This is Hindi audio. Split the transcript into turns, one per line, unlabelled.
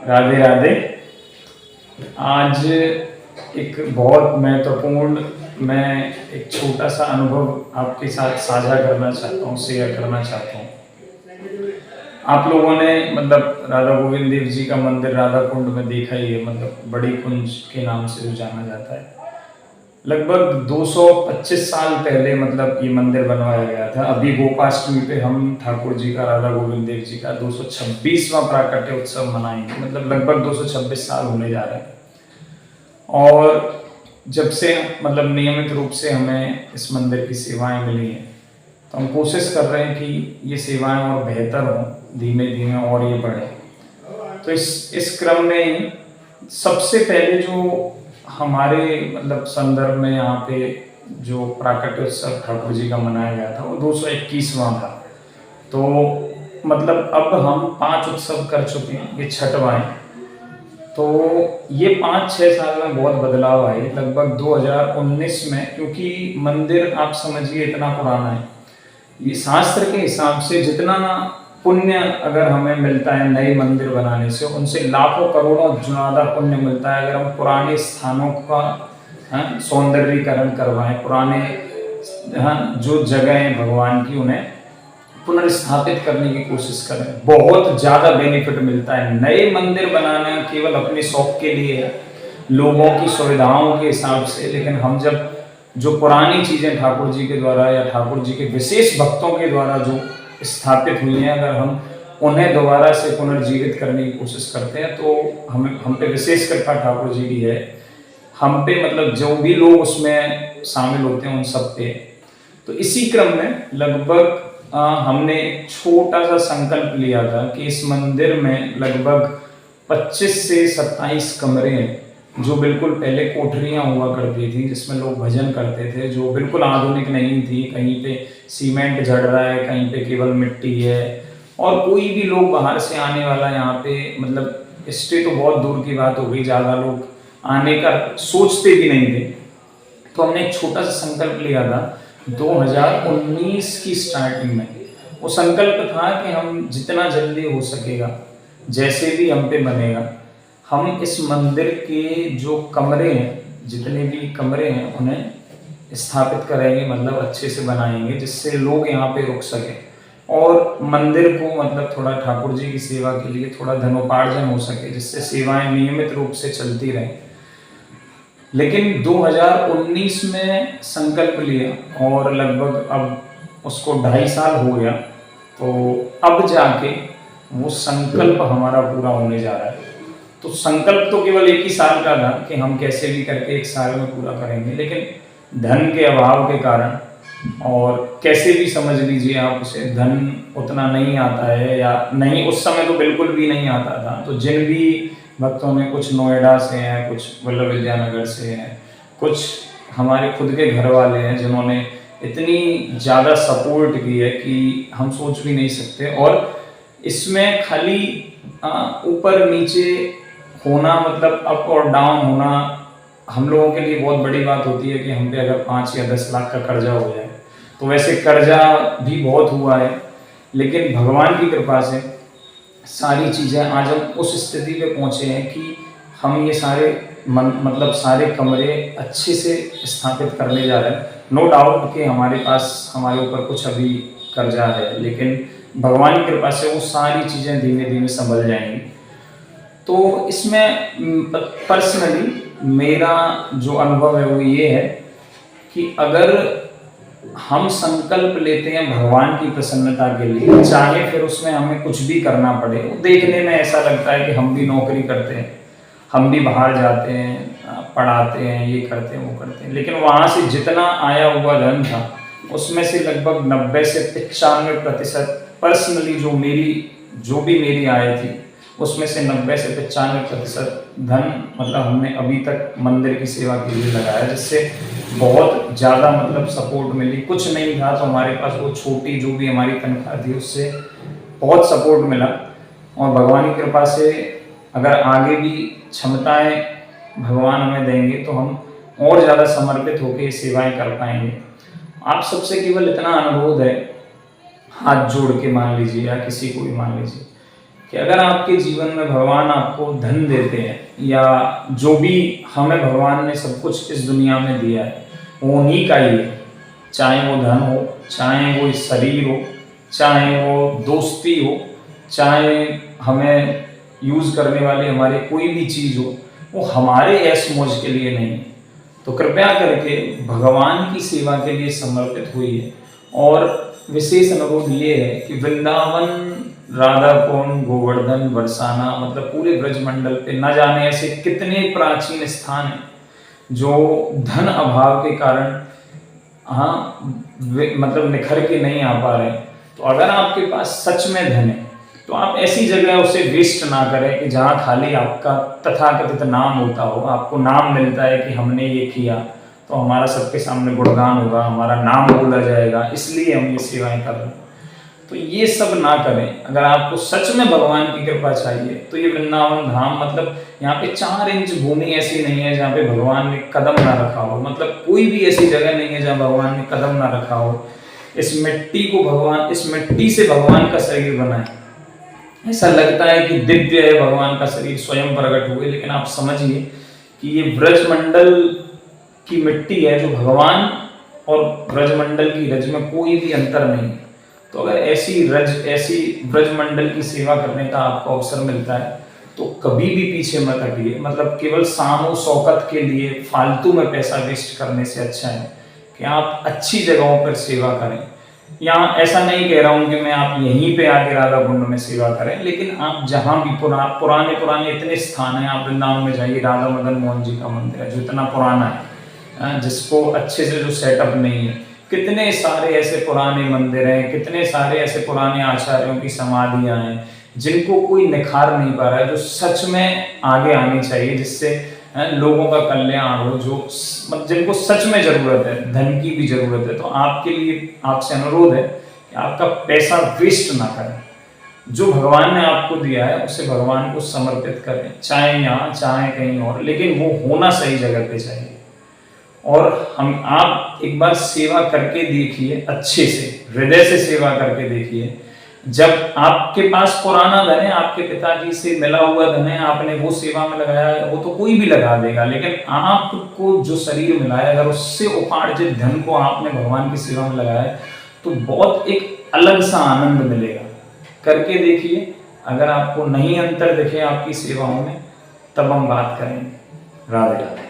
राधे राधे। आज एक बहुत महत्वपूर्ण मैं एक छोटा सा अनुभव आपके साथ साझा करना चाहता हूँ, शेयर करना चाहता हूँ। आप लोगों ने मतलब राधा गोविंद देव जी का मंदिर राधा कुंड में देखा ही है, मतलब बड़ी कुंज के नाम से जो जाना जाता है। लगभग 225 साल पहले मतलब ये मंदिर बनवाया गया था। अभी गोपाष्टमी पे हम ठाकुर जी का, राधा गोविंद देव जी का 226वां प्राकट्य उत्सव मनाएंगे। मतलब लगभग 226 साल होने जा रहे हैं। और जब से मतलब नियमित रूप से हमें इस मंदिर की सेवाएं मिली हैं, तो हम कोशिश कर रहे हैं कि ये सेवाएं और बेहतर हों, धीमे धीमे और ये बढ़े। तो इस क्रम में ही सबसे पहले जो हमारे मतलब संदर्भ में यहाँ पे जो प्राकट्य उत्सव ठाकुर जी का मनाया गया था वो 221वां था। तो मतलब अब हम 5 उत्सव कर चुके हैं, ये छठवां है। तो ये 5-6 साल में बहुत बदलाव आए। लगभग 2019 में, क्योंकि मंदिर आप समझिए इतना पुराना है, ये शास्त्र के हिसाब से जितना पुण्य अगर हमें मिलता है नए मंदिर बनाने से, उनसे लाखों करोड़ों ज्यादा पुण्य मिलता है अगर हम पुराने स्थानों का सौंदर्यीकरण करवाएं, पुराने जो जगह है भगवान की उन्हें पुनर्स्थापित करने की कोशिश करें। बहुत ज्यादा बेनिफिट मिलता है। नए मंदिर बनाना केवल अपने शौक के लिए है, लोगों की सुविधाओं के हिसाब से, लेकिन हम जब जो पुरानी चीजें ठाकुर जी के द्वारा या ठाकुर जी के विशेष भक्तों के द्वारा जो स्थापित हुई हैं, अगर हम उन्हें दोबारा से पुनर्जीवित करने की कोशिश करते हैं तो हम पे विशेष कृपा ठाकुर जी की है। हम पे मतलब जो भी लोग उसमें शामिल होते हैं उन सब पे। तो इसी क्रम में लगभग हमने छोटा सा संकल्प लिया था कि इस मंदिर में लगभग 25 से 27 कमरे हैं, जो बिल्कुल पहले कोठरियां हुआ करती थी जिसमें लोग भजन करते थे, जो बिल्कुल आधुनिक नहीं थी। कहीं पे सीमेंट जड़ रहा है, कहीं पे केवल मिट्टी है, और कोई भी लोग बाहर से आने वाला यहाँ पे मतलब स्टे तो बहुत दूर की बात हो गई, ज़्यादा लोग आने का सोचते भी नहीं थे। तो हमने एक छोटा सा संकल्प लिया था 2019 की स्टार्टिंग में। वो संकल्प था कि हम जितना जल्दी हो सकेगा, जैसे भी हम पे बनेगा, हम इस मंदिर के जो कमरे हैं, जितने भी कमरे हैं, उन्हें स्थापित करेंगे, मतलब अच्छे से बनाएंगे जिससे लोग यहाँ पे रुक सके और मंदिर को मतलब थोड़ा ठाकुर जी की सेवा के लिए थोड़ा धनोपार्जन हो सके, जिससे सेवाएं नियमित रूप से चलती रहें। लेकिन 2019 में संकल्प लिया और लगभग अब उसको 2.5 साल हो गया, तो अब जाके वो संकल्प हमारा पूरा होने जा रहा है। तो संकल्प तो केवल 1 ही साल का था कि हम कैसे भी करके 1 साल में पूरा करेंगे, लेकिन धन के अभाव के कारण, और कैसे भी समझ लीजिए आप उसे, धन उतना नहीं आता है या नहीं, उस समय तो बिल्कुल भी नहीं आता था। तो जिन भी भक्तों ने, कुछ नोएडा से हैं, कुछ वल्लभ विद्यानगर से हैं, कुछ हमारे खुद के घर वाले हैं जिन्होंने इतनी ज़्यादा सपोर्ट की है कि हम सोच भी नहीं सकते। और इसमें खाली ऊपर नीचे होना, मतलब अप और डाउन होना हम लोगों के लिए बहुत बड़ी बात होती है कि हम पे अगर 5 या 10 लाख का कर्जा हो जाए, तो वैसे कर्जा भी बहुत हुआ है, लेकिन भगवान की कृपा से सारी चीज़ें आज हम उस स्थिति पे पहुँचे हैं कि हम ये सारे मतलब सारे कमरे अच्छे से स्थापित करने जा रहे हैं। नो डाउट कि हमारे पास, हमारे ऊपर कुछ अभी कर्जा है, लेकिन भगवान की कृपा से वो सारी चीज़ें धीमे धीमे संभल जाएंगी। तो इसमें पर्सनली मेरा जो अनुभव है वो ये है कि अगर हम संकल्प लेते हैं भगवान की प्रसन्नता के लिए, चाहे फिर उसमें हमें कुछ भी करना पड़े। देखने में ऐसा लगता है कि हम भी नौकरी करते हैं, हम भी बाहर जाते हैं, पढ़ाते हैं, ये करते हैं, वो करते हैं, लेकिन वहाँ से जितना आया हुआ धन था उसमें से लगभग 90 से 95% पर्सनली जो भी मेरी आय थी, उसमें से 90 से 95% धन मतलब हमने अभी तक मंदिर की सेवा के लिए लगाया, जिससे बहुत ज़्यादा मतलब सपोर्ट मिली। कुछ नहीं था तो हमारे पास वो छोटी जो भी हमारी तनख्वाह थी उससे बहुत सपोर्ट मिला। और भगवान की कृपा से अगर आगे भी क्षमताएं भगवान हमें देंगे तो हम और ज़्यादा समर्पित होकर सेवाएं कर पाएंगे। आप सबसे केवल इतना अनुरोध है, हाथ जोड़ के मान लीजिए या किसी को भी मान लीजिए, कि अगर आपके जीवन में भगवान आपको धन देते हैं या जो भी हमें भगवान ने सब कुछ इस दुनिया में दिया है वो उन्हीं का ही है, चाहे वो धन हो, चाहे वो शरीर हो, चाहे वो दोस्ती हो, चाहे हमें यूज़ करने वाली हमारी कोई भी चीज़ हो, वो हमारे ऐश मौज के लिए नहीं है। तो कृपया करके भगवान की सेवा के लिए समर्पित होइए। और विशेष अनुरोध ये है कि वृंदावन, राधा कुंड, गोवर्धन, बरसाना, मतलब पूरे ब्रजमंडल पे न जाने ऐसे कितने प्राचीन स्थान हैं जो धन अभाव के कारण मतलब निखर के नहीं आ पा रहे। तो अगर आपके पास सच में धन है तो आप ऐसी जगह उसे वेस्ट ना करें कि जहाँ खाली आपका तथाकथित नाम होता हो, आपको नाम मिलता है कि हमने ये किया तो हमारा सबके सामने गुणगान होगा, हमारा नाम बोला जाएगा, इसलिए हम ये सेवाएं कर रहे हैं। तो ये सब ना करें। अगर आपको सच में भगवान की कृपा चाहिए तो ये वृंदावन धाम, मतलब यहाँ पे 4 इंच भूमि ऐसी नहीं है जहाँ पे भगवान ने कदम ना रखा हो, मतलब कोई भी ऐसी जगह नहीं है जहाँ भगवान ने कदम ना रखा हो। इस मिट्टी को भगवान, इस मिट्टी से भगवान का शरीर बना है। ऐसा लगता है कि दिव्य है, भगवान का शरीर स्वयं प्रकट हुए, लेकिन आप समझिए कि ये ब्रजमंडल की मिट्टी है जो भगवान और ब्रजमंडल की रज में कोई भी अंतर नहीं है। तो अगर ऐसी ब्रजमंडल की सेवा करने का आपको अवसर मिलता है तो कभी भी पीछे मत हटिए। मतलब केवल सामो शौकत के लिए फालतू में पैसा वेस्ट करने से अच्छा है कि आप अच्छी जगहों पर सेवा करें। यहाँ ऐसा नहीं कह रहा हूँ कि मैं आप यहीं पे आके राधा कुंड में सेवा करें, लेकिन आप जहाँ भी पुराने इतने स्थान हैं, आप वृंदावन में जाइए, राधा मदन मोहन जी का मंदिर है जो इतना पुराना है, जिसको अच्छे से जो सेटअप नहीं है। कितने सारे ऐसे पुराने मंदिर हैं, कितने सारे ऐसे पुराने आचार्यों की समाधियां हैं जिनको कोई निखार नहीं पा रहा है, जो सच में आगे आनी चाहिए, जिससे लोगों का कल्याण हो, जो जिनको सच में जरूरत है, धन की भी जरूरत है। तो आपके लिए आपसे अनुरोध है कि आपका पैसा वेस्ट ना करें। जो भगवान ने आपको दिया है उसे भगवान को समर्पित करें, चाहे यहाँ चाहे कहीं और, लेकिन वो होना सही जगह पे चाहिए। और आप एक बार सेवा करके देखिए, अच्छे से हृदय से सेवा करके देखिए। जब आपके पास पुराना धन है, आपके पिताजी से मिला हुआ धन है, आपने वो सेवा में लगाया है, वो तो कोई भी लगा देगा, लेकिन आपको जो शरीर मिला है अगर उससे उपार्जित धन को आपने भगवान की सेवा में लगाया है तो बहुत एक अलग सा आनंद मिलेगा। करके देखिए। अगर आपको नहीं अंतर दिखे आपकी सेवाओं में तब हम बात करेंगे। राधे राधे।